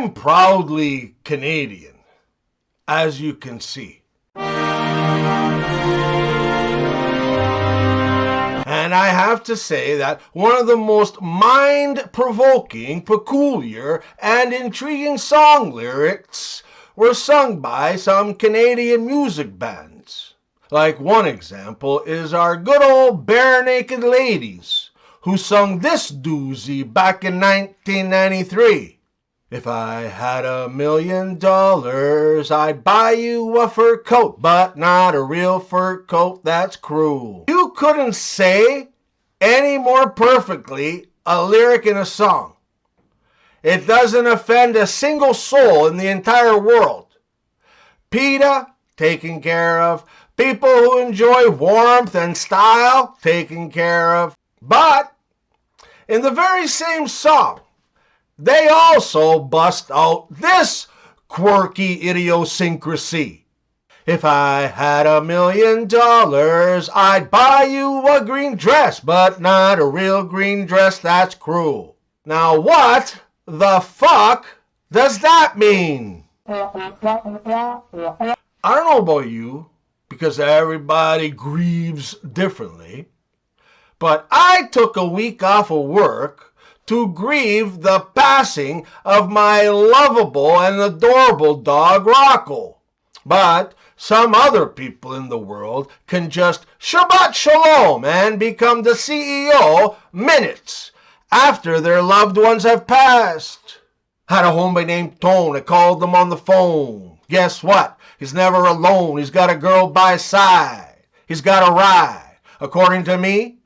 I'm proudly Canadian, as you can see. And I have to say that one of the most mind-provoking, peculiar, and intriguing song lyrics were sung by some Canadian music bands. Like one example is our good old Bare Naked Ladies, who sung this doozy back in 1993. If I had $1 million, I'd buy you a fur coat, but not a real fur coat, that's cruel. You couldn't say any more perfectly a lyric in a song. It doesn't offend a single soul in the entire world. PETA, taken care of. People who enjoy warmth and style, taken care of. But in the very same song, they also bust out this quirky idiosyncrasy. If I had $1 million, I'd buy you a green dress, but not a real green dress, that's cruel. Now what the fuck does that mean? I don't know about you, because everybody grieves differently, but I took a week off of work to grieve the passing of my lovable and adorable dog Rocco. But some other people in the world can just Shabbat Shalom and become the CEO minutes after their loved ones have passed. Had a homeboy named Tone. I called him on the phone. Guess what? He's never alone. He's got a girl by his side. He's got a ride. According to me,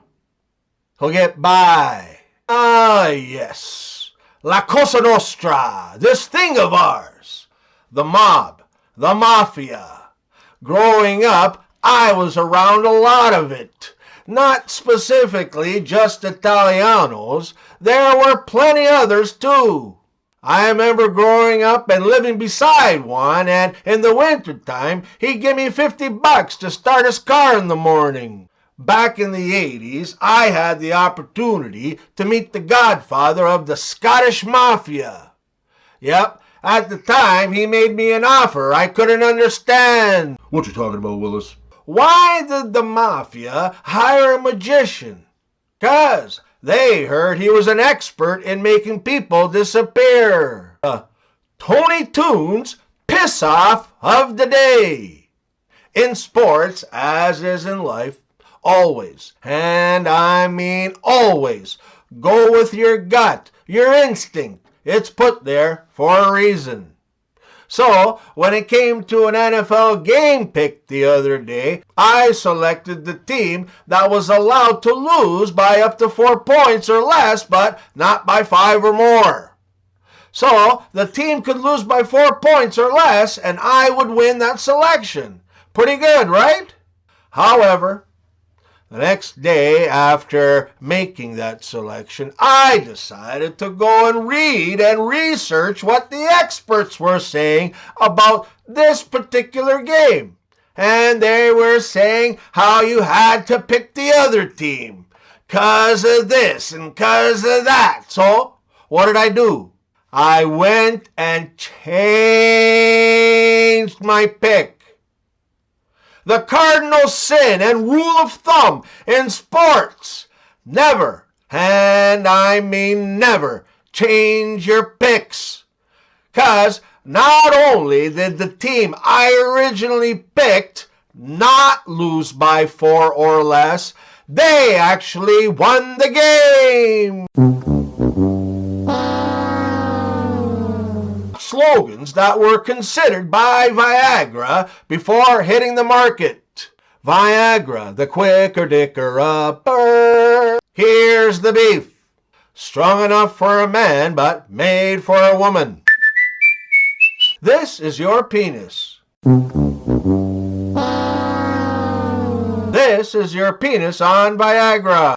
he'll get by. Ah, yes. La Cosa Nostra, this thing of ours. The mob, the mafia. Growing up, I was around a lot of it. Not specifically just Italianos. There were plenty others too. I remember growing up and living beside one, and in the wintertime, he'd give me $50 to start his car in the morning. Back in the 80s, I had the opportunity to meet the godfather of the Scottish Mafia. Yep, at the time he made me an offer I couldn't understand. What you talking about, Willis? Why did the Mafia hire a magician? 'Cause they heard he was an expert in making people disappear. Tony Toon's piss-off of the day. In sports, as is in life, always, and I mean always, go with your gut, your instinct. It's put there for a reason. So, when it came to an NFL game pick the other day, I selected the team that was allowed to lose by up to 4 points or less, but not by 5 or more. So, the team could lose by 4 points or less, and I would win that selection. Pretty good, right? However, the next day after making that selection, I decided to go and read and research what the experts were saying about this particular game. And they were saying how you had to pick the other team 'cause of this and 'cause of that. So, what did I do? I went and changed my pick. The cardinal sin and rule of thumb in sports: never, and I mean never, change your picks. 'Cause not only did the team I originally picked not lose by 4 or less, they actually won the game. Slogans that were considered by Viagra before hitting the market. Viagra, the quicker dicker upper. Here's the beef. Strong enough for a man, but made for a woman. This is your penis. This is your penis on Viagra.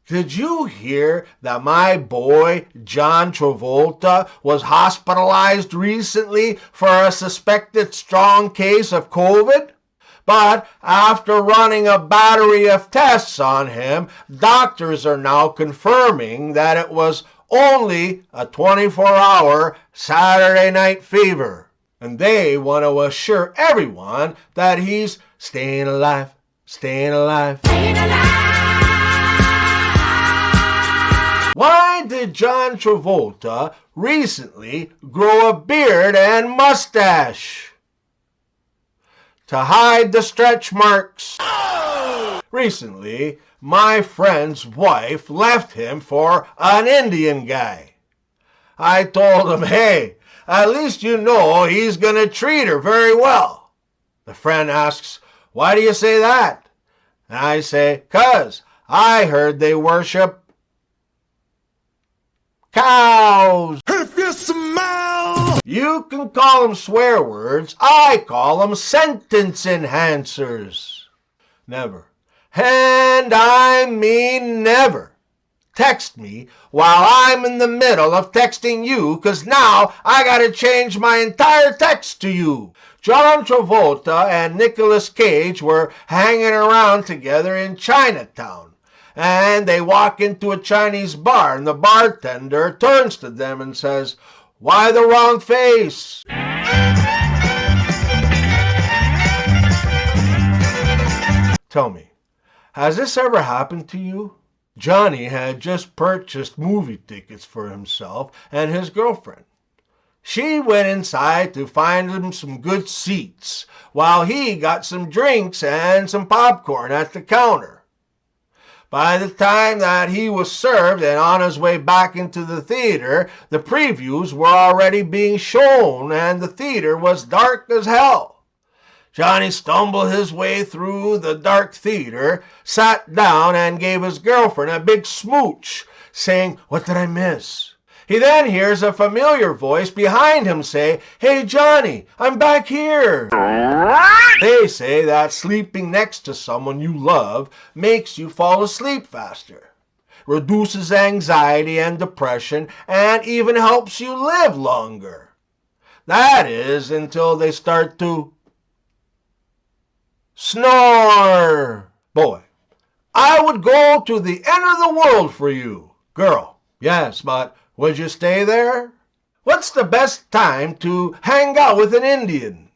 Did you hear that my boy John Travolta was hospitalized recently for a suspected strong case of COVID? But after running a battery of tests on him, doctors are now confirming that it was only a 24-hour Saturday Night Fever. And they want to assure everyone that he's staying alive, staying alive. Staying alive. Why did John Travolta recently grow a beard and mustache? To hide the stretch marks. Recently, my friend's wife left him for an Indian guy. I told him, hey, at least you know he's going to treat her very well. The friend asks, why do you say that? And I say, 'cause I heard they worship cows. If you smell. You can call them swear words. I call them sentence enhancers. Never. And I mean never. Text me while I'm in the middle of texting you, 'cause now I gotta change my entire text to you. John Travolta and Nicolas Cage were hanging around together in Chinatown. And they walk into a Chinese bar, and the bartender turns to them and says, why the wrong face? Tell me, has this ever happened to you? Johnny had just purchased movie tickets for himself and his girlfriend. She went inside to find him some good seats, while he got some drinks and some popcorn at the counter. By the time that he was served and on his way back into the theater, the previews were already being shown and the theater was dark as hell. Johnny stumbled his way through the dark theater, sat down and gave his girlfriend a big smooch, saying, what did I miss? He then hears a familiar voice behind him say, hey Johnny, I'm back here. They say that sleeping next to someone you love makes you fall asleep faster, reduces anxiety and depression, and even helps you live longer. That is until they start to snore. Boy, I would go to the end of the world for you. Girl, yes, but would you stay there? What's the best time to hang out with an Indian?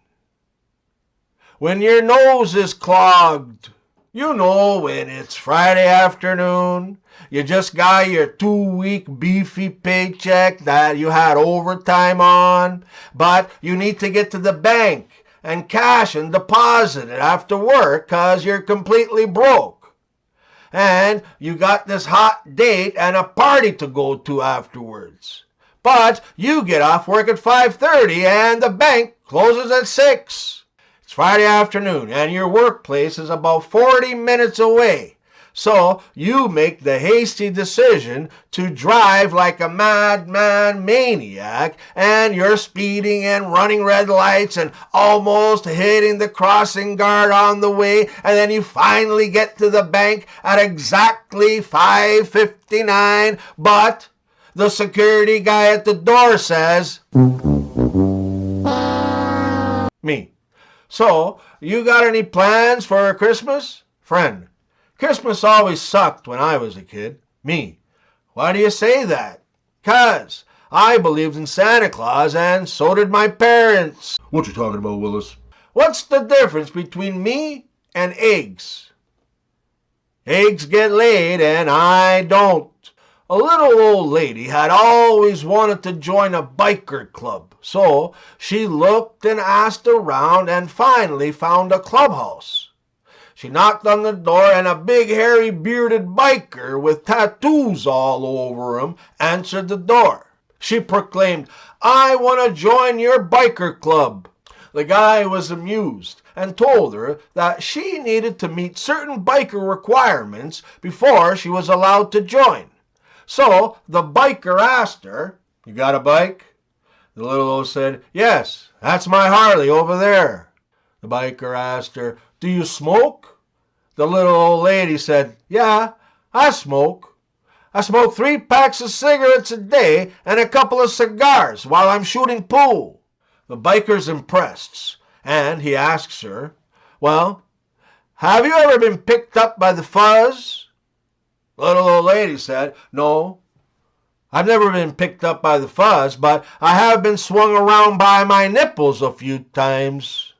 When your nose is clogged. You know, when it's Friday afternoon, you just got your 2-week beefy paycheck that you had overtime on, but you need to get to the bank and cash and deposit it after work 'cause you're completely broke. And you got this hot date and a party to go to afterwards. But you get off work at 5:30 and the bank closes at 6. It's Friday afternoon and your workplace is about 40 minutes away. So you make the hasty decision to drive like a madman maniac, and you're speeding and running red lights and almost hitting the crossing guard on the way, and then you finally get to the bank at exactly 5:59, but the security guy at the door says, me. So, you got any plans for Christmas? Friend, Christmas always sucked when I was a kid. Me. Why do you say that? 'Cause I believed in Santa Claus and so did my parents. What you talking about, Willis? What's the difference between me and eggs? Eggs get laid and I don't. A little old lady had always wanted to join a biker club, so she looked and asked around and finally found a clubhouse. She knocked on the door and a big hairy bearded biker with tattoos all over him answered the door. She proclaimed, I want to join your biker club. The guy was amused and told her that she needed to meet certain biker requirements before she was allowed to join. So the biker asked her, you got a bike? The little old said, yes, that's my Harley over there. The biker asked her, do you smoke? The little old lady said, yeah, I smoke. I smoke 3 packs of cigarettes a day and a couple of cigars while I'm shooting pool. The biker's impressed, and he asks her, well, have you ever been picked up by the fuzz? The little old lady said, no, I've never been picked up by the fuzz, but I have been swung around by my nipples a few times.